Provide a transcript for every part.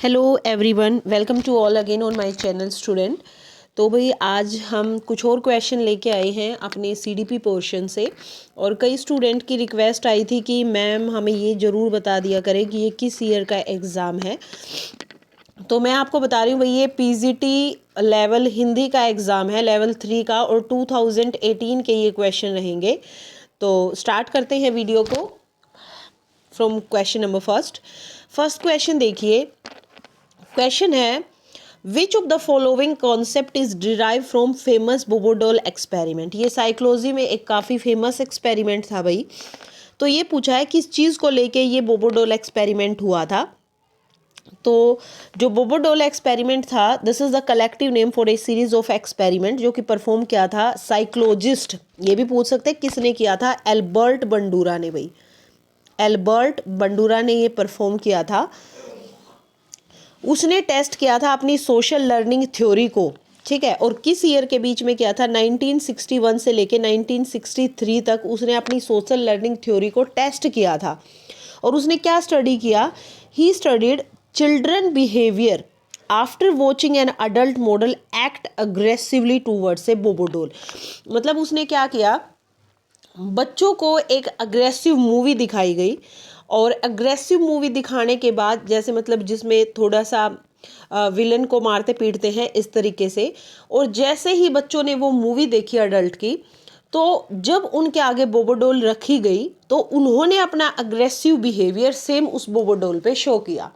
Hello everyone, welcome to all again on my channel student. तो भाई आज हम कुछ और क्वेश्चन लेके आए हैं अपने सीडीपी पोर्शन से। और कई स्टूडेंट की रिक्वेस्ट आई थी कि मैम हमें ये ज़रूर बता दिया करें कि ये किस ईयर का एग्ज़ाम है। तो मैं आपको बता रही हूँ भाई, ये पीजीटी लेवल हिंदी का एग्ज़ाम है, लेवल 3 का, और 2018 के ये क्वेश्चन रहेंगे। तो स्टार्ट करते हैं वीडियो को from question number first question देखिए। क्वेश्चन है, which of the following concept is derive from famous bobo doll experiment. ये साइकोलॉजी में एक काफ़ी फेमस एक्सपेरिमेंट था भाई। तो ये पूछा है किस चीज़ को लेके ये बोबोडोल एक्सपेरिमेंट हुआ था। तो जो बोबोडोल एक्सपेरिमेंट था, this is the collective name for a series of experiment जो कि परफॉर्म किया था साइकोलॉजिस्ट। ये भी पूछ सकते हैं किसने किया था, एल्बर्ट बंडूरा ने भाई। एल्बर्ट बंडूरा ने ये परफॉर्म किया था। उसने टेस्ट किया था अपनी सोशल लर्निंग थ्योरी को, ठीक है। और किस ईयर के बीच में किया था, 1961 से लेके 1963 तक उसने अपनी सोशल लर्निंग थ्योरी को टेस्ट किया था। और उसने क्या स्टडी किया, he studied children behaviour after watching an adult model act aggressively towards a bobo doll. मतलब उसने क्या किया, बच्चों को एक अग्रेसिव मूवी दिखाई गई, और अग्रेसिव मूवी दिखाने के बाद, जैसे मतलब जिसमें थोड़ा सा विलन को मारते पीटते हैं इस तरीके से, और जैसे ही बच्चों ने वो मूवी देखी अडल्ट की, तो जब उनके आगे बोबोडोल रखी गई तो उन्होंने अपना अग्रेसिव बिहेवियर सेम उस बोबोडोल पे शो किया।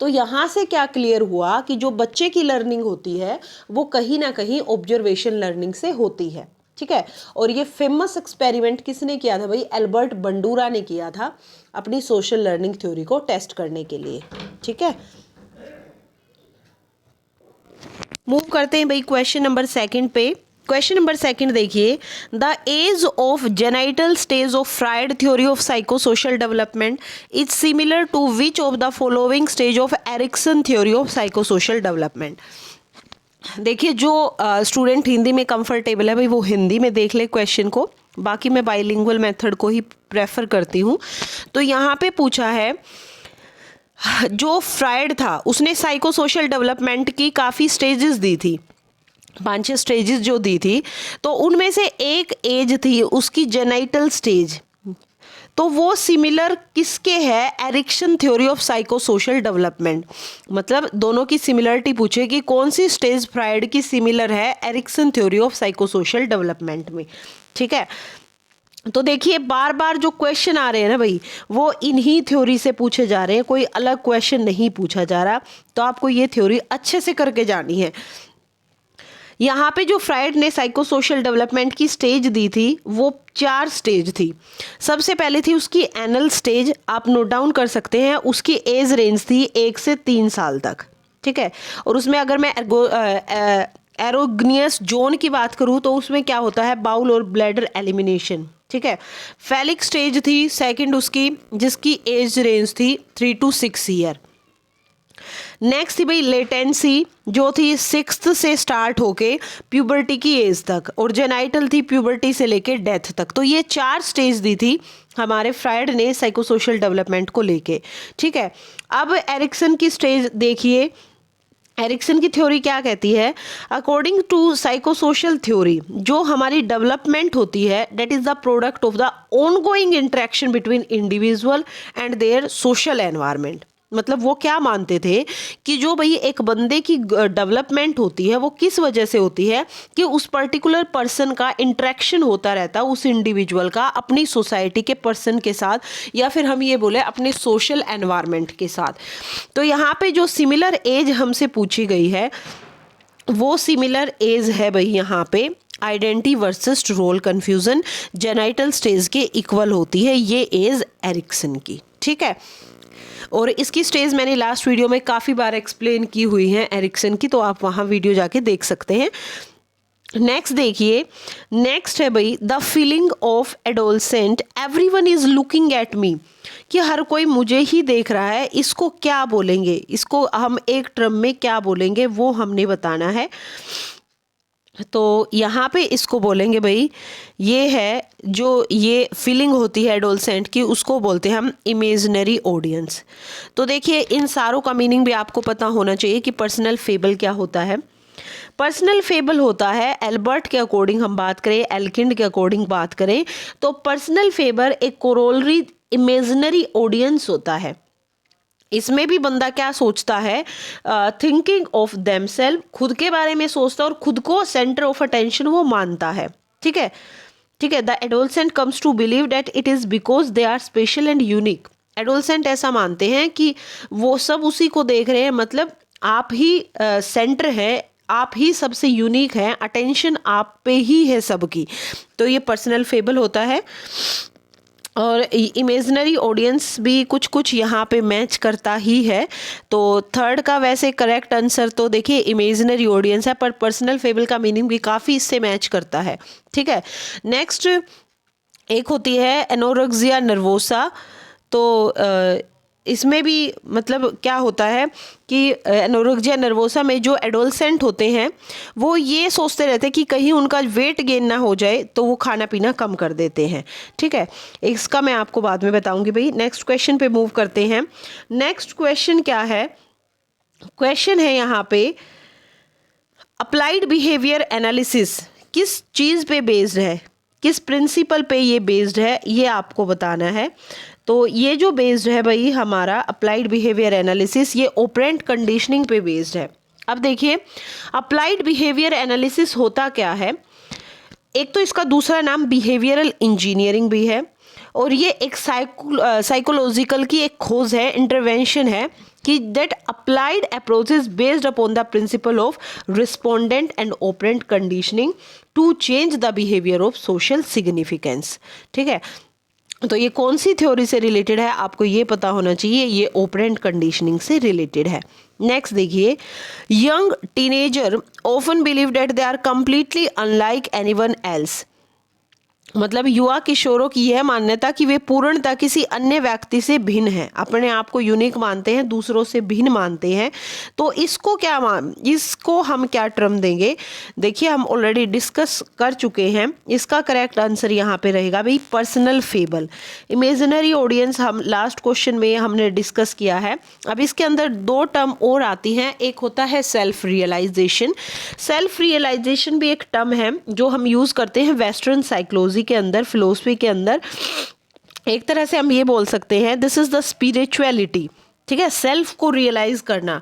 तो यहाँ से क्या क्लियर हुआ कि जो बच्चे की लर्निंग होती है वो कहीं ना कहीं ऑब्जर्वेशन लर्निंग से होती है, ठीक है। और ये फेमस एक्सपेरिमेंट किसने किया था भाई, एल्बर्ट बंडूरा ने किया था अपनी सोशल लर्निंग थ्योरी को टेस्ट करने के लिए, ठीक है। मूव करते हैं भाई क्वेश्चन नंबर सेकंड पे। क्वेश्चन नंबर सेकंड देखिए, the age of genital stage of Freud theory of psycho social development is similar to which of the following stage of Erikson theory of psycho social development. देखिए, जो student Hindi में comfortable है भाई वो हिंदी में देख ले क्वेश्चन को, बाकी मैं बाइलिंगुअल मेथड को ही प्रेफर करती हूँ। तो यहाँ पे पूछा है, जो फ्राइड था उसने साइको सोशल डेवलपमेंट की काफ़ी स्टेजेस दी थी, 5-6 स्टेजेस जो दी थी, तो उनमें से एक एज थी उसकी जेनाइटल स्टेज। तो वो सिमिलर किसके है, Ericsson theory of psycho social development. मतलब दोनों की सिमिलरिटी पूछे कि कौन सी स्टेज फ्राइड की सिमिलर है Ericsson theory of psycho social development में, ठीक है। तो देखिए, बार बार जो क्वेश्चन आ रहे हैं ना भाई, वो इन्हीं थ्योरी से पूछे जा रहे हैं, कोई अलग क्वेश्चन नहीं पूछा जा रहा। तो आपको ये थ्योरी अच्छे से करके जानी है। यहाँ पे जो फ्राइड ने साइको सोशल डेवलपमेंट की स्टेज दी थी वो 4 स्टेज थी। सबसे पहले थी उसकी एनल स्टेज, आप नोट डाउन कर सकते हैं। उसकी एज रेंज थी 1 से 3 साल तक, ठीक है। और उसमें अगर मैं एरोग्नियस जोन की बात करूँ तो उसमें क्या होता है, बाउल और ब्लैडर एलिमिनेशन, ठीक है। फेलिक स्टेज थी सेकंड उसकी, जिसकी एज रेंज थी 3 to 6 ईयर। नेक्स्ट थी भाई लेटेंसी, जो थी 6th से स्टार्ट होके प्यूबर्टी की एज तक, और जेनाइटल थी प्यूबर्टी से लेके डेथ तक। तो ये 4 स्टेज दी थी हमारे फ्राइड ने साइको सोशल डेवलपमेंट को लेके, ठीक है। अब एरिक्सन की स्टेज देखिए, एरिक्सन की थ्योरी क्या कहती है, according to psycho social theory जो हमारी डेवलपमेंट होती है that is the product of the ongoing interaction between individual and their social environment. मतलब वो क्या मानते थे कि जो भाई एक बंदे की डेवलपमेंट होती है वो किस वजह से होती है कि उस पर्टिकुलर पर्सन का इंटरेक्शन होता रहता है, उस इंडिविजुअल का अपनी सोसाइटी के पर्सन के साथ, या फिर हम ये बोले अपने सोशल एनवायरनमेंट के साथ। तो यहाँ पे जो सिमिलर एज हमसे पूछी गई है वो सिमिलर एज है भाई यहाँ पे identity versus role confusion, genital stage के इक्वल होती है ये एज एरिक्सन की, ठीक है। और इसकी स्टेज मैंने लास्ट वीडियो में काफ़ी बार एक्सप्लेन की हुई है एरिक्सन की, तो आप वहाँ वीडियो जाके देख सकते हैं। नेक्स्ट देखिए, नेक्स्ट है भाई the feeling of adolescent everyone is looking at me, कि हर कोई मुझे ही देख रहा है। इसको क्या बोलेंगे, इसको हम एक टर्म में क्या बोलेंगे वो हमने बताना है। तो यहाँ पे इसको बोलेंगे भाई, ये है जो ये फीलिंग होती है एडोलसेंट की, उसको बोलते हैं हम इमेजिनरी ऑडियंस। तो देखिए इन सारों का मीनिंग भी आपको पता होना चाहिए कि पर्सनल फेबल क्या होता है। पर्सनल फेबल होता है, एल्बर्ट के अकॉर्डिंग हम बात करें, एल्किंड के अकॉर्डिंग बात करें, तो पर्सनल फेबल एक कोरोलरी इमेजिनरी ऑडियंस होता है। इसमें भी बंदा क्या सोचता है, थिंकिंग ऑफ देमसेल्फ, खुद के बारे में सोचता है और खुद को सेंटर ऑफ अटेंशन वो मानता है। ठीक है, ठीक है। The adolescent comes to believe that it is because they are special and unique. Adolescent ऐसा मानते हैं कि वो सब उसी को देख रहे हैं, मतलब आप ही सेंटर है, आप ही सबसे यूनिक हैं, अटेंशन आप पे ही है सबकी। तो ये पर्सनल फेबल होता है। और इमेजिनरी ऑडियंस भी कुछ कुछ यहाँ पे मैच करता ही है। तो थर्ड का वैसे करेक्ट आंसर तो देखिए इमेजिनरी ऑडियंस है, पर पर्सनल फेबल का मीनिंग भी काफ़ी इससे मैच करता है। ठीक है, नेक्स्ट एक होती है एनोरेक्सिया नर्वोसा। तो इसमें भी मतलब क्या होता है कि एनोरेक्सिया नर्वोसा में जो एडोलसेंट होते हैं वो ये सोचते रहते हैं कि कहीं उनका वेट गेन ना हो जाए, तो वो खाना पीना कम कर देते हैं। ठीक है, इसका मैं आपको बाद में बताऊंगी भाई। नेक्स्ट क्वेश्चन पे मूव करते हैं। नेक्स्ट क्वेश्चन क्या है, क्वेश्चन है यहाँ पे अप्लाइड बिहेवियर एनालिसिस किस चीज़ पे बेस्ड है, किस प्रिंसिपल पे ये बेस्ड है, ये आपको बताना है। तो ये जो बेस्ड है भाई हमारा अप्लाइड बिहेवियर एनालिसिस, ये ऑपरेंट कंडीशनिंग पे बेस्ड है। अब देखिए अप्लाइड बिहेवियर एनालिसिस होता क्या है, एक तो इसका दूसरा नाम बिहेवियरल इंजीनियरिंग भी है, और ये एक साइकोलॉजिकल की एक खोज है, इंटरवेंशन है कि that applied approach is based upon the principle of respondent and operant conditioning to change the behaviour of social significance. ठीक है, तो ये कौन सी थ्योरी से रिलेटेड है आपको ये पता होना चाहिए, ये ऑपरेंट कंडीशनिंग से रिलेटेड है। नेक्स्ट देखिए, young teenager often believe that they are completely unlike anyone else. मतलब युवा किशोरों की यह मान्यता कि वे पूर्णतः किसी अन्य व्यक्ति से भिन्न हैं, अपने आप को यूनिक मानते हैं, दूसरों से भिन्न मानते हैं। तो इसको हम क्या टर्म देंगे, देखिए हम ऑलरेडी डिस्कस कर चुके हैं। इसका करेक्ट आंसर यहाँ पे रहेगा भाई पर्सनल फेबल। इमेजिनरी ऑडियंस हम लास्ट क्वेश्चन में हमने डिस्कस किया है। अब इसके अंदर दो टर्म और आती हैं, एक होता है सेल्फ रियलाइजेशन। सेल्फ रियलाइजेशन भी एक टर्म है जो हम यूज़ करते हैं वेस्टर्न साइकोलॉजी के अंदर, फिलोसफी के अंदर। एक तरह से हम ये बोल सकते हैं दिस इज द स्पिरिचुअलिटी। ठीक है, सेल्फ को रियलाइज करना,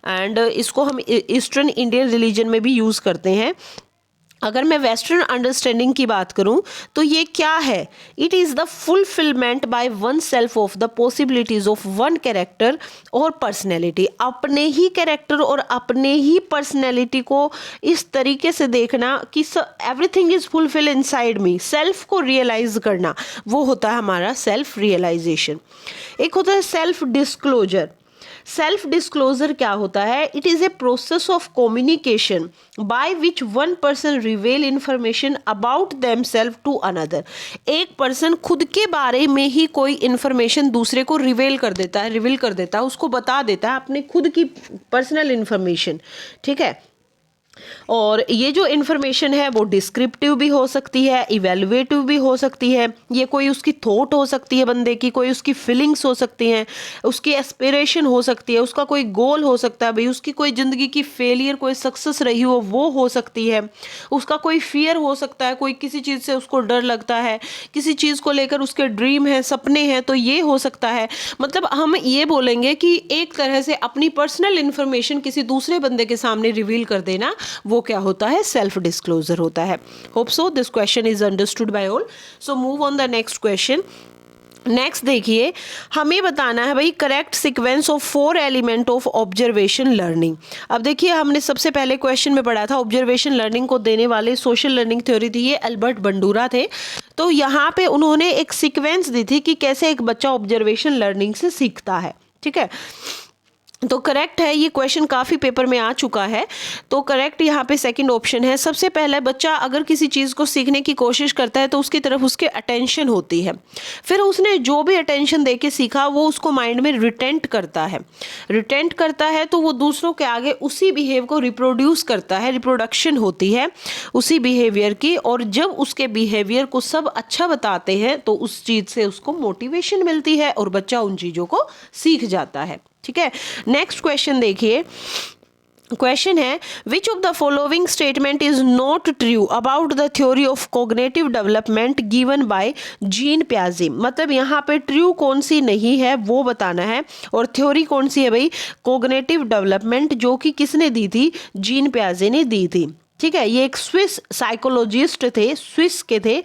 एंड इसको हम ईस्टर्न इंडियन रिलीजन में भी यूज करते हैं। अगर मैं वेस्टर्न अंडरस्टैंडिंग की बात करूं तो ये क्या है, it is the fulfilment by one self of the possibilities of one character और पर्सनैलिटी। अपने ही कैरेक्टर और अपने ही पर्सनैलिटी को इस तरीके से देखना कि everything is fulfil inside me, self को रियलाइज करना, वो होता है हमारा सेल्फ रियलाइजेशन। एक होता है सेल्फ डिस्क्लोजर। सेल्फ डिस्क्लोजर क्या होता है, it is a process of communication by which one person reveal information about them self to another. एक पर्सन खुद के बारे में ही कोई इंफॉर्मेशन दूसरे को रिवील कर देता है, उसको बता देता है अपने खुद की पर्सनल इंफॉर्मेशन। ठीक है, और ये जो इन्फॉर्मेशन है वो डिस्क्रिप्टिव भी हो सकती है, इवेलुएटिव भी हो सकती है। ये कोई उसकी थॉट हो सकती है बंदे की, कोई उसकी फीलिंग्स हो सकती हैं, उसकी एस्पिरेशन हो सकती है, उसका कोई गोल हो सकता है भाई, उसकी कोई ज़िंदगी की फेलियर कोई सक्सेस रही वो हो सकती है, उसका कोई फियर हो सकता है, कोई किसी चीज़ से उसको डर लगता है, किसी चीज़ को लेकर उसके ड्रीम है, सपने हैं, तो ये हो सकता है। मतलब हम ये बोलेंगे कि एक तरह से अपनी पर्सनल इन्फॉर्मेशन किसी दूसरे बंदे के सामने रिवील कर देना, वो क्या होता है, सेल्फ डिस्क्लोजर होता है। Hope so this question is understood by all. So move on the next question. Next देखिए, हमें बताना है भाई correct sequence of 4 element of observation learning. अब देखिए हमने सबसे पहले क्वेश्चन में पढ़ा था ऑब्जर्वेशन लर्निंग को देने वाले सोशल लर्निंग थ्योरी थी, ये एल्बर्ट बंडूरा थे। तो यहाँ पे उन्होंने एक सीक्वेंस दी थी कि कैसे एक बच्चा ऑब्जर्वेशन लर्निंग से सीखता है। ठीक है, तो करेक्ट है, ये क्वेश्चन काफ़ी पेपर में आ चुका है। तो करेक्ट यहाँ पे सेकंड ऑप्शन है। सबसे पहले बच्चा अगर किसी चीज़ को सीखने की कोशिश करता है तो उसकी तरफ उसके अटेंशन होती है, फिर उसने जो भी अटेंशन दे के सीखा वो उसको माइंड में रिटेंट करता है तो वो दूसरों के आगे उसी बिहेव को रिप्रोड्यूस करता है, रिप्रोडक्शन होती है उसी बिहेवियर की। और जब उसके बिहेवियर को सब अच्छा बताते हैं तो उस चीज़ से उसको मोटिवेशन मिलती है और बच्चा उन चीज़ों को सीख जाता है। ठीक है, नेक्स्ट क्वेश्चन देखिए। क्वेश्चन है which of the following statement is not true about the theory of cognitive development given by Jean पियाजे। मतलब यहाँ पे ट्रू कौन सी नहीं है वो बताना है, और थ्योरी कौन सी है भाई, कॉग्निटिव डेवलपमेंट, जो कि किसने दी थी, जीन पियाजे ने दी थी। ठीक है, ये एक स्विस साइकोलॉजिस्ट थे, स्विस के थे,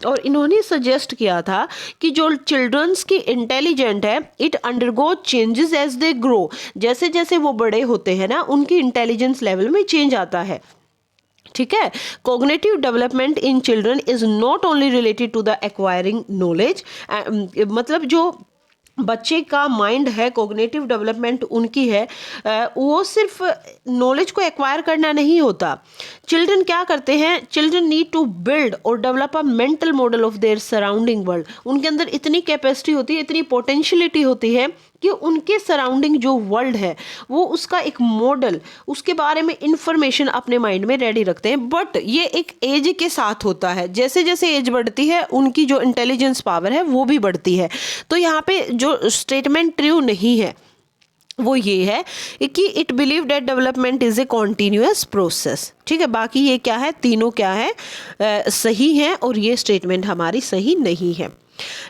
और इन्होंने सजेस्ट किया था कि जो चिल्ड्रंस की इंटेलिजेंट है it undergo changes as they grow, जैसे जैसे वो बड़े होते हैं ना उनकी इंटेलिजेंस लेवल में चेंज आता है। ठीक है, cognitive development in children is not only related to the acquiring knowledge, मतलब जो बच्चे का माइंड है, कॉग्निटिव डेवलपमेंट उनकी है, वो सिर्फ नॉलेज को एक्वायर करना नहीं होता। चिल्ड्रन क्या करते हैं, चिल्ड्रन नीड टू बिल्ड और develop a mental model of their surrounding world. उनके अंदर इतनी कैपेसिटी होती है, इतनी पोटेंशियलिटी होती है कि उनके सराउंडिंग जो वर्ल्ड है वो उसका एक मॉडल, उसके बारे में इंफॉर्मेशन अपने माइंड में रेडी रखते हैं। बट ये एक एज के साथ होता है, जैसे जैसे एज बढ़ती है उनकी जो इंटेलिजेंस पावर है वो भी बढ़ती है। तो यहाँ पे जो स्टेटमेंट ट्रू नहीं है वो ये है कि it believe that development is a continuous process. ठीक है, बाकी ये क्या है, तीनों क्या है, सही है, और ये स्टेटमेंट हमारी सही नहीं है।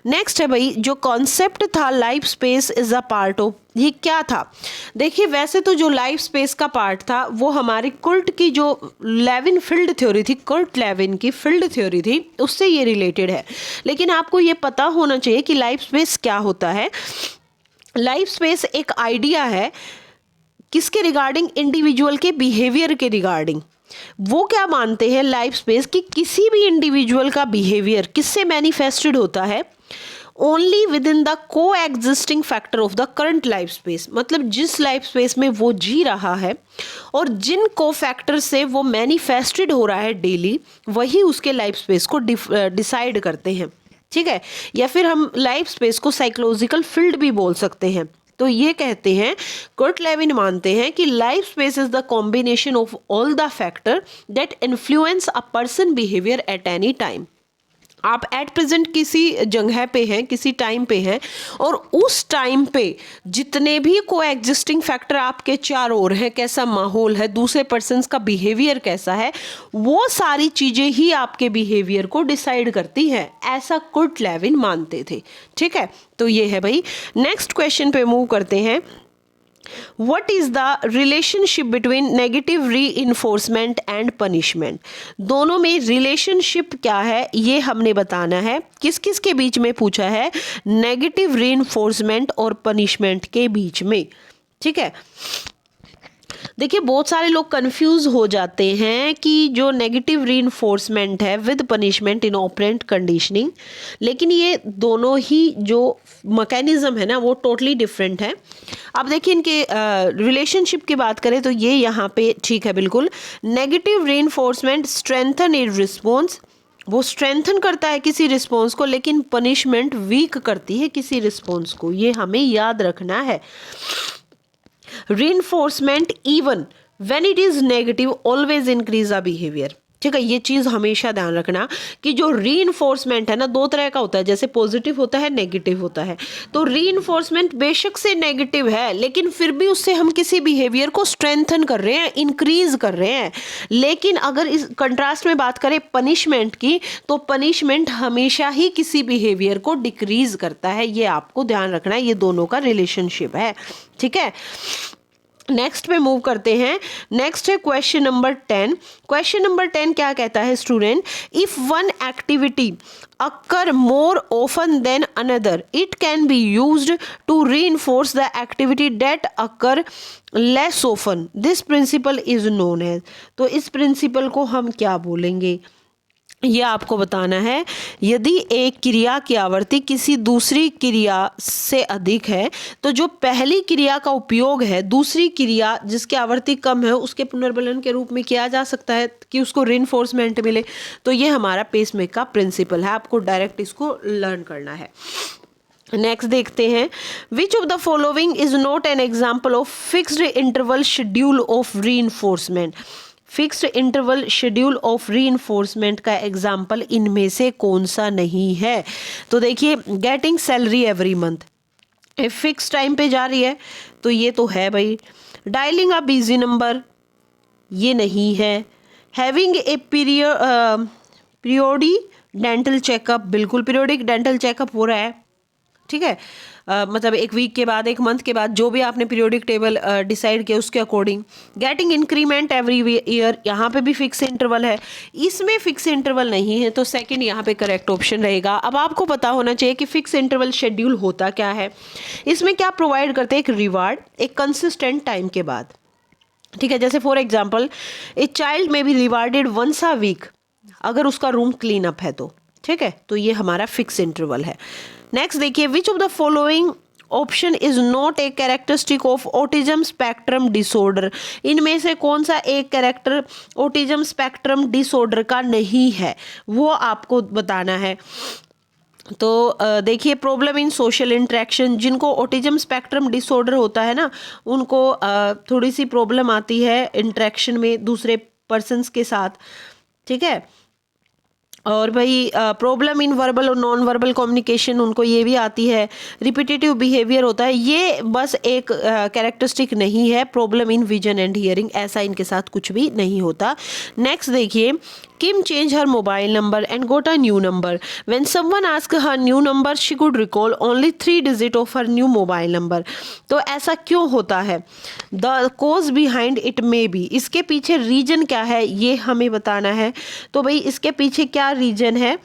नेक्स्ट है भाई, जो कॉन्सेप्ट था life space is a part of, ये क्या था। देखिए वैसे तो जो लाइफ स्पेस का पार्ट था वो हमारी कुल्ट की जो लेविन फील्ड थ्योरी थी, कुल्ट लेविन की फील्ड थ्योरी थी, उससे ये रिलेटेड है। लेकिन आपको ये पता होना चाहिए कि लाइफ स्पेस क्या होता है। लाइफ स्पेस एक आइडिया है किसके रिगार्डिंग, इंडिविजुअल के बिहेवियर के रिगार्डिंग। वो क्या मानते हैं लाइफ स्पेस कि किसी भी इंडिविजुअल का बिहेवियर किससे मैनिफेस्टेड होता है, ओनली विद इन द को existing factor of the current life space. मतलब जिस लाइफ स्पेस में वो जी रहा है और जिन को फैक्टर से वो मैनिफेस्टेड हो रहा है डेली, वही उसके लाइफ स्पेस को डिसाइड करते हैं। ठीक है, या फिर हम लाइफ स्पेस को साइकोलॉजिकल फील्ड भी बोल सकते हैं। तो ये कहते हैं, कर्ट लेविन मानते हैं कि life space is the combination of all the factor that influence a person behaviour at any time. आप एट प्रेजेंट किसी जगह पे हैं, किसी टाइम पे हैं, और उस टाइम पे जितने भी को एग्जिस्टिंग फैक्टर आपके चारों ओर हैं, कैसा माहौल है, दूसरे पर्सन्स का बिहेवियर कैसा है, वो सारी चीज़ें ही आपके बिहेवियर को डिसाइड करती हैं, ऐसा कर्ट लेविन मानते थे। ठीक है, तो ये है भाई। नेक्स्ट क्वेश्चन पे मूव करते हैं। What is the relationship between negative reinforcement and punishment? दोनों में रिलेशनशिप क्या है ये हमने बताना है। किस किस के बीच में पूछा है, नेगेटिव रीइंफोर्समेंट और पनिशमेंट के बीच में। ठीक है, देखिए बहुत सारे लोग कंफ्यूज हो जाते हैं कि जो नेगेटिव रीइंफोर्समेंट है with punishment in operant conditioning, लेकिन ये दोनों ही जो मैकेनिज्म है ना वो टोटली डिफरेंट है। अब देखिए इनके रिलेशनशिप की बात करें तो ये यहाँ पे ठीक है बिल्कुल। Negative reinforcement strengthen a response, वो स्ट्रेंथन करता है किसी रिस्पॉन्स को, लेकिन पनिशमेंट वीक करती है किसी रिस्पॉन्स को, ये हमें याद रखना है। reinforcement even when it is negative always increase our behavior। ठीक है, ये चीज़ हमेशा ध्यान रखना कि जो रीइंफोर्समेंट है ना दो तरह का होता है, जैसे पॉजिटिव होता है, नेगेटिव होता है। तो रीइंफोर्समेंट बेशक से नेगेटिव है लेकिन फिर भी उससे हम किसी बिहेवियर को स्ट्रेंथन कर रहे हैं, इंक्रीज कर रहे हैं। लेकिन अगर इस कंट्रास्ट में बात करें पनिशमेंट की, तो पनिशमेंट हमेशा ही किसी बिहेवियर को डिक्रीज करता है, ये आपको ध्यान रखना है, ये दोनों का रिलेशनशिप है। ठीक है, नेक्स्ट पे मूव करते हैं। नेक्स्ट है क्वेश्चन नंबर 10। क्वेश्चन नंबर 10 क्या कहता है student, if one activity occur more often than another it can be used to reinforce the activity that occur less often, this principle is known as. तो इस principal को हम क्या बोलेंगे, ये आपको बताना है। यदि एक क्रिया की आवृत्ति किसी दूसरी क्रिया से अधिक है तो जो पहली क्रिया का उपयोग है दूसरी क्रिया जिसकी आवृत्ति कम है उसके पुनर्बलन के रूप में किया जा सकता है कि उसको रिइंफोर्समेंट मिले। तो ये हमारा पेसमेकर का प्रिंसिपल है, आपको डायरेक्ट इसको लर्न करना है। नेक्स्ट देखते हैं, विच of the following is not an example of fixed interval schedule of reinforcement. Fixed interval schedule of reinforcement का एग्जाम्पल इनमें से कौन सा नहीं है। तो देखिए, getting salary every month fix time पे जा रही है तो ये तो है भाई। डायलिंग अ बिजी नंबर, ये नहीं है। Having a periodic dental checkup, बिल्कुल पीरियोडिक डेंटल चेकअप हो रहा है, ठीक है। मतलब एक वीक के बाद, एक मंथ के बाद, जो भी आपने पीरियोडिक टेबल डिसाइड किया उसके according. Getting increment every year, यहाँ पे भी फिक्स इंटरवल है, इसमें फिक्स इंटरवल नहीं है तो सेकंड यहाँ पे करेक्ट ऑप्शन रहेगा। अब आपको पता होना चाहिए कि फिक्स इंटरवल शेड्यूल होता क्या है। इसमें क्या प्रोवाइड करते हैं, एक रिवार्ड एक कंसिस्टेंट टाइम के बाद, ठीक है। जैसे for example, a child may be rewarded once a week अगर उसका रूम क्लीन अप है तो, ठीक है। तो ये हमारा फिक्स इंटरवल है। नेक्स्ट देखिए, विच of the following option is not a characteristic of autism spectrum disorder. इनमें से कौन सा एक कैरेक्टर ऑटिज्म स्पेक्ट्रम डिसऑर्डर का नहीं है, वो आपको बताना है। तो देखिए, प्रॉब्लम इन सोशल इंटरेक्शन, जिनको ऑटिज्म स्पेक्ट्रम डिसऑर्डर होता है ना, उनको थोड़ी सी प्रॉब्लम आती है इंटरेक्शन में दूसरे पर्सन्स के साथ, ठीक है। और भाई प्रॉब्लम इन वर्बल और नॉन वर्बल कम्युनिकेशन, उनको ये भी आती है। रिपीटेटिव बिहेवियर होता है, ये बस एक कैरेक्टरिस्टिक नहीं है। Problem in vision and hearing, ऐसा इनके साथ कुछ भी नहीं होता। नेक्स्ट देखिए, Kim change her mobile number and got a new number. When someone ask her new number she could recall only 3 digit of her new mobile number. तो ऐसा क्यों होता है, the cause behind it may be, इसके पीछे reason क्या है ये हमें बताना है। तो भाई इसके पीछे क्या रीजन है,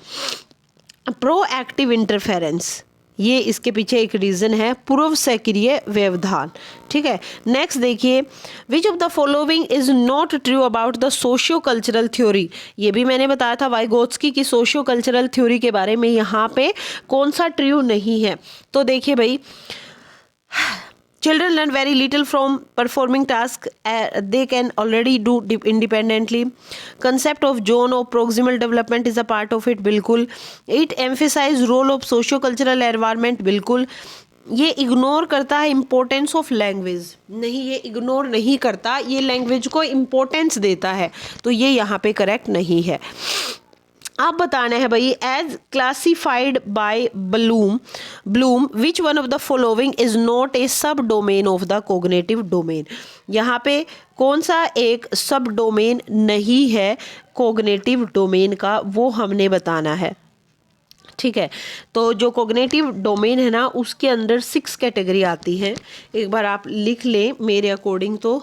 प्रोएक्टिव इंटरफेरेंस, ये इसके पीछे एक रीजन है, पूर्व सक्रिय व्यवधान, ठीक है। नेक्स्ट देखिए, विच of the following is not true about the socio cultural theory. ये भी मैंने बताया था वाइगोत्स्की की सोशियो कल्चरल थ्योरी के बारे में, यहाँ पे कौन सा ट्रू नहीं है। तो देखिए भाई, children learn very little from performing tasks they can already do independently. Concept of zone of proximal development is a part of it, बिल्कुल। It emphasize role of socio-cultural environment, बिल्कुल। ये इग्नोर करता है इम्पोर्टेंस ऑफ लैंग्वेज, नहीं, ये ignore नहीं करता, ये लैंग्वेज को इम्पोर्टेंस देता है, तो ये यहाँ पे करेक्ट नहीं है। आप बताना है भाई, as classified by Bloom which one of the following is not a sub domain of the cognitive domain. यहाँ पे कौन सा एक सब डोमेन नहीं है कोग्निटिव डोमेन का, वो हमने बताना है, ठीक है। तो जो कोग्निटिव डोमेन है ना, उसके अंदर 6 कैटेगरी आती है, एक बार आप लिख लें मेरे अकॉर्डिंग। तो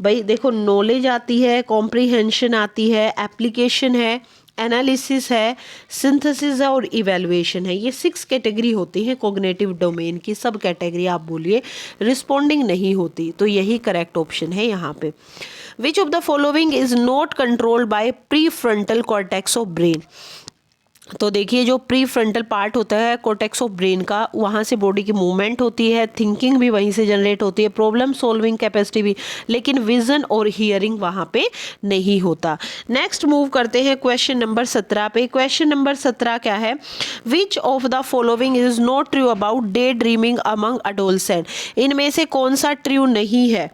भाई देखो, नॉलेज आती है, कॉम्प्रिहेंशन आती है, एप्लीकेशन है, एनालिसिस है, सिंथेसिस है और इवैल्यूएशन है। ये 6 कैटेगरी होती हैं कोग्निटिव डोमेन की। सब कैटेगरी आप बोलिए रिस्पोंडिंग नहीं होती, तो यही करेक्ट ऑप्शन है यहाँ पे। विच of the following is not controlled by pre frontal cortex of brain. तो देखिए, जो प्री फ्रंटल पार्ट होता है कॉर्टेक्स ऑफ ब्रेन का, वहाँ से बॉडी की मूवमेंट होती है, थिंकिंग भी वहीं से जनरेट होती है, प्रॉब्लम सॉल्विंग कैपेसिटी भी, लेकिन विजन और हियरिंग वहाँ पे नहीं होता। नेक्स्ट मूव करते हैं क्वेश्चन नंबर 17 पे। क्वेश्चन नंबर 17 क्या है, which of the following is not true about day dreaming among adolescent. इनमें से कौन सा ट्रू नहीं है,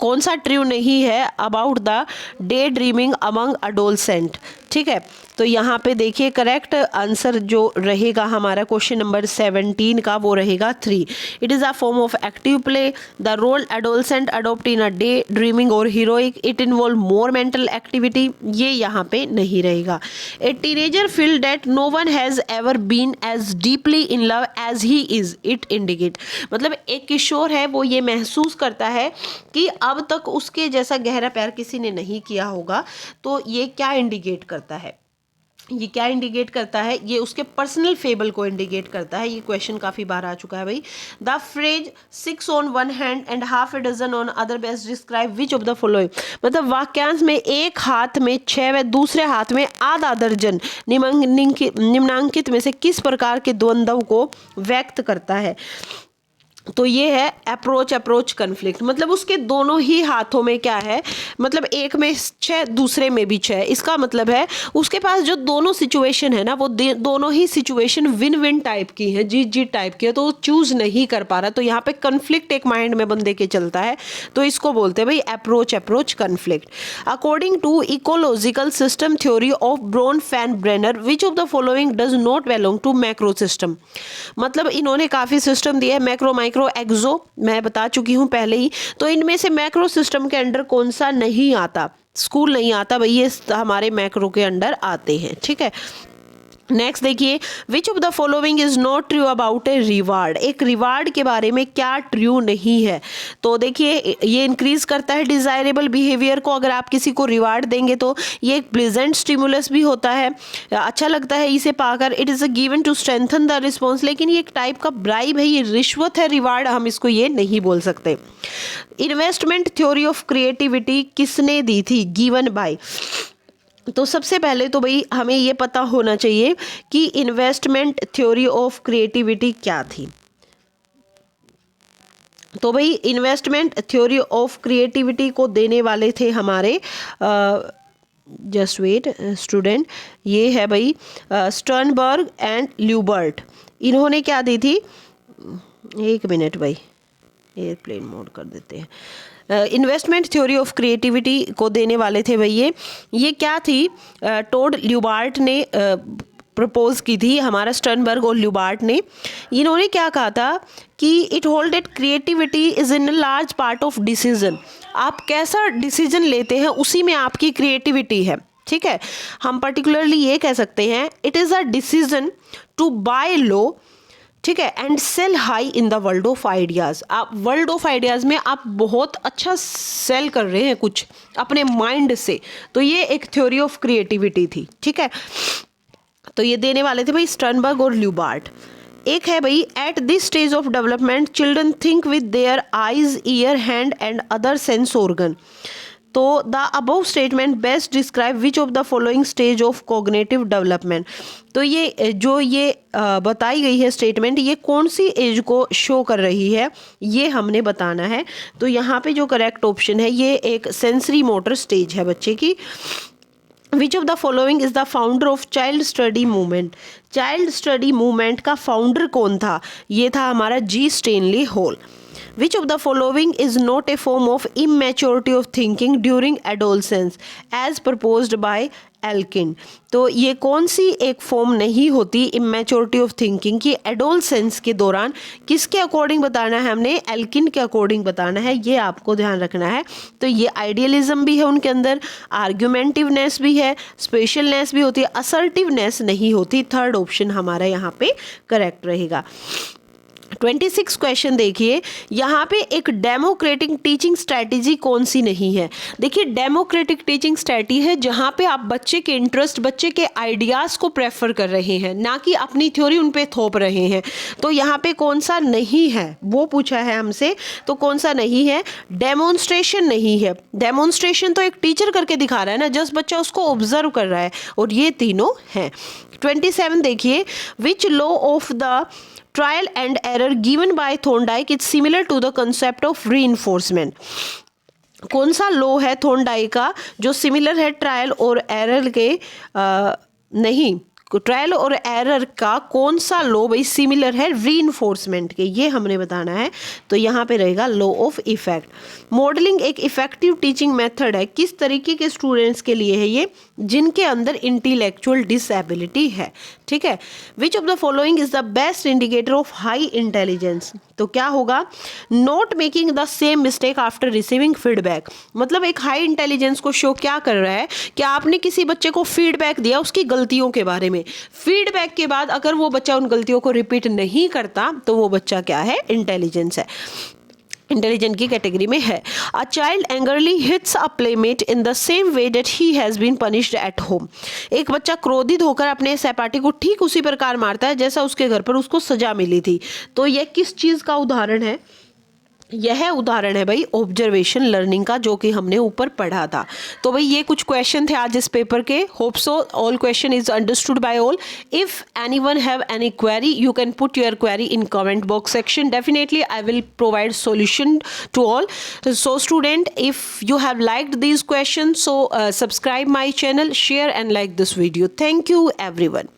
कौन सा ट्रू नहीं है about the day dreaming among adolescent, ठीक है। तो यहाँ पे देखिए, करेक्ट आंसर जो रहेगा हमारा क्वेश्चन नंबर 17 का, वो रहेगा 3। It is a form of active play, the role adolescent adopt in a day dreaming और heroic, it involve more mental activity, ये यहाँ पे नहीं रहेगा। A teenager feel that no one has ever been as deeply in love as he is, it indicate, मतलब एक किशोर है वो ये महसूस करता है कि अब तक उसके जैसा गहरा प्यार किसी ने नहीं किया होगा, तो ये क्या इंडिकेट करता है, ये क्या इंडिकेट करता है, ये उसके पर्सनल फेबल को इंडिकेट करता है। ये क्वेश्चन काफ़ी बार आ चुका है भाई। The phrase 6 on one hand and half a dozen on other best describe which of the following, मतलब वाक्यांश में एक हाथ में 6 व दूसरे हाथ में आधा दर्जन निम्नांकित में से किस प्रकार के द्वंद्व को व्यक्त करता है। तो ये है अप्रोच कन्फ्लिक्ट, मतलब उसके दोनों ही हाथों में क्या है, मतलब एक में 6 दूसरे में भी 6, इसका मतलब है उसके पास जो दोनों सिचुएशन है ना वो दोनों ही सिचुएशन विन विन टाइप की है, जीत जीत टाइप की है, तो वो चूज नहीं कर पा रहा। तो यहाँ पे कन्फ्लिक्ट एक माइंड में बंदे के चलता है, तो इसको बोलते हैं भाई approach conflict. According to ecological system theory of Bronfenbrenner which of the following does not belong to macro system, मतलब इन्होंने काफ़ी सिस्टम दिया है, मैक्रो माइक्रो एक्सो मैं बता चुकी हूं पहले ही। तो इनमें से मैक्रो सिस्टम के अंडर कौन सा नहीं आता, स्कूल नहीं आता भाई, ये हमारे मैक्रो के अंडर आते हैं, ठीक है। नेक्स्ट देखिए, विच of the following is not true about a reward, एक रिवार्ड के बारे में क्या ट्रू नहीं है। तो देखिए ये इंक्रीज करता है डिजायरेबल बिहेवियर को, अगर आप किसी को रिवार्ड देंगे तो ये एक प्लेजेंट स्टिमुलस भी होता है, अच्छा लगता है इसे पाकर। It is a given to strengthen the response, लेकिन ये एक टाइप का ब्राइब है, ये रिश्वत है, रिवार्ड हम इसको ये नहीं बोल सकते। इन्वेस्टमेंट थ्योरी ऑफ क्रिएटिविटी किसने दी थी, गिवन बाय। तो सबसे पहले तो भाई हमें ये पता होना चाहिए कि इन्वेस्टमेंट थ्योरी ऑफ क्रिएटिविटी क्या थी। तो भाई इन्वेस्टमेंट थ्योरी ऑफ क्रिएटिविटी को देने वाले थे हमारे जस्ट वेट स्टूडेंट, ये है भाई स्टर्नबर्ग एंड ल्यूबर्ट। इन्होंने क्या दी थी, एक मिनट भाई एयरप्लेन मोड कर देते हैं। इन्वेस्टमेंट थ्योरी ऑफ क्रिएटिविटी को देने वाले थे भाई ये क्या थी, टोड ल्यूबार्ट ने प्रपोज की थी, हमारा स्टर्नबर्ग और ल्यूबार्ट ने। इन्होंने क्या कहा था कि it hold that creativity is in a large part of decision, आप कैसा डिसीजन लेते हैं उसी में आपकी क्रिएटिविटी है, ठीक है। हम पर्टिकुलरली ये कह सकते हैं it is a decision to buy low, ठीक है, and sell high in the world of ideas. आप वर्ल्ड ऑफ आइडियाज़ में आप बहुत अच्छा सेल कर रहे हैं कुछ अपने माइंड से, तो ये एक थ्योरी ऑफ क्रिएटिविटी थी, ठीक है। तो ये देने वाले थे भाई स्टर्नबर्ग और ल्यूबार्ट। एक है भाई at this stage of development children think with their eyes ear hand and other sense organ. तो the above statement best describe which of the following stage of cognitive development. तो ये जो ये बताई गई है स्टेटमेंट, ये कौन सी एज को शो कर रही है ये हमने बताना है। तो यहाँ पे जो करेक्ट ऑप्शन है ये एक सेंसरी मोटर स्टेज है बच्चे की। Which of the following is the founder of child study movement, child study movement का फाउंडर कौन था, ये था हमारा G Stanley Hall. Which of the following is not a form of immaturity of thinking during adolescence as proposed by Elkind. तो ये कौन सी एक फॉर्म नहीं होती इमेच्योरिटी ऑफ थिंकिंग की एडोलसेंस के दौरान, किसके अकॉर्डिंग बताना है हमने, एल्किन के अकॉर्डिंग बताना है, ये आपको ध्यान रखना है। तो ये आइडियलिज्म भी है उनके अंदर, आर्ग्यूमेंटिवनेस भी है, स्पेशलनेस भी होती है, असर्टिवनेस नहीं होती। थर्ड ऑप्शन हमारा यहाँ पे करेक्ट रहेगा। 26 क्वेश्चन देखिए, यहाँ पे एक डेमोक्रेटिक टीचिंग स्ट्रैटेजी कौन सी नहीं है। देखिए डेमोक्रेटिक टीचिंग स्ट्रैटेजी है जहाँ पे आप बच्चे के इंटरेस्ट, बच्चे के आइडियाज़ को प्रेफर कर रहे हैं, ना कि अपनी थ्योरी उन पे थोप रहे हैं। तो यहाँ पे कौन सा नहीं है वो पूछा है हमसे, तो कौन सा नहीं है, डेमोन्स्ट्रेशन नहीं है। डेमोन्स्ट्रेशन तो एक टीचर करके दिखा रहा है ना, जस्ट बच्चा उसको ऑब्जर्व कर रहा है, और ये तीनों हैं। 27 देखिए, which law of the trial and error given by Thorndike is similar to the concept of reinforcement। कौन सा लॉ है थॉर्नडाइक का जो सिमिलर है ट्रायल और एरर के, नहीं, ट्रायल और एरर का कौन सा लॉ भाई सिमिलर है रीइंफोर्समेंट के, ये हमने बताना है। तो यहाँ पे रहेगा लॉ ऑफ इफेक्ट। मॉडलिंग एक इफेक्टिव टीचिंग मेथड है, किस तरीके के स्टूडेंट्स के लिए है ये, जिनके अंदर इंटेलेक्चुअल डिसेबिलिटी है, ठीक है। Which of the following is the best indicator of high intelligence. तो क्या होगा, not making the same mistake after receiving feedback. मतलब एक हाई इंटेलिजेंस को शो क्या कर रहा है कि आपने किसी बच्चे को फीडबैक दिया उसकी गलतियों के बारे में, फीडबैक के बाद अगर वो बच्चा उन गलतियों को रिपीट नहीं करता तो वो बच्चा क्या है, इंटेलिजेंस है। इंटेलिजेंट की कैटेगरी में है। A child angrily hits a playmate in the same way that he has been punished at home. एक बच्चा क्रोधित होकर अपने सहपाठी को ठीक उसी प्रकार मारता है जैसा उसके घर पर उसको सजा मिली थी। तो यह किस चीज़ का उदाहरण है? यह उदाहरण है भाई ऑब्जर्वेशन लर्निंग का, जो कि हमने ऊपर पढ़ा था। तो भाई ये कुछ क्वेश्चन थे आज इस पेपर के। Hope so all question is understood by all. If anyone have any query you can put your query in comment box section. Definitely I will provide solution to all. So student, if you have liked these questions, so subscribe my channel, share and like this video. Thank you everyone.